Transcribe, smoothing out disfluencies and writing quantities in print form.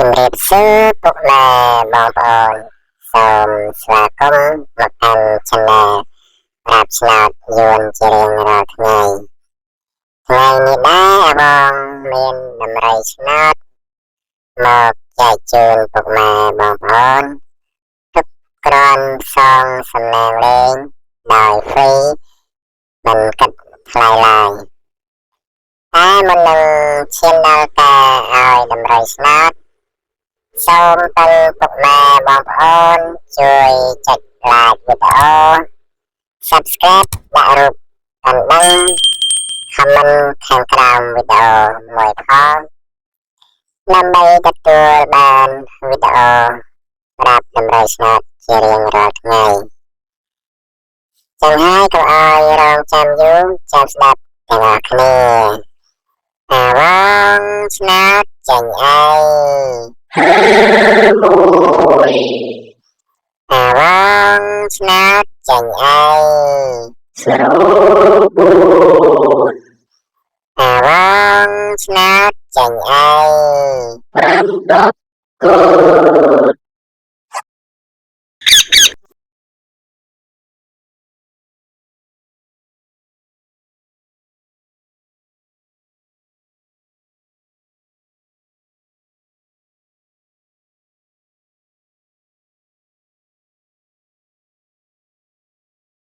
ជំរាបសួរពុកម៉ែបងប្អូនសូមស្វាគមន៍មកកាន់ Channel ប្រាប់ឆ្នោតយួនជារៀងរាល់ថ្ងៃនេះដែរបងមានដំរីឆ្នោតមកចែកជូនពុកម៉ែបងប្អូនទុកគ្រាន់សងសំណាងលេងដោយ free មិនគិតថ្លៃឡើយតែមុននឹងឈានដល់ការឲ្យដំរីឆ្នោតសូមទៅពុកម៉ែបងប្អូនជួយចុច like វីដេអូ subscribe ដាក់រូបកណ្ដឹង comment ខាងក្រោមវីដេអូមួយផងដើម្បីទទួលបានវីដេអូប្រាប់ដំរីឆ្នោតជារៀងរាល់ថ្ងៃចឹងហើយកុំឲ្យរងចាំយូរចាំស្ដាប់ទាំងអស់គ្នាអាវងឆ្នោតចេញអីអាវងឆ្នោតចេញអីស្របអាវងឆ្នោតចេញអី5 10កូន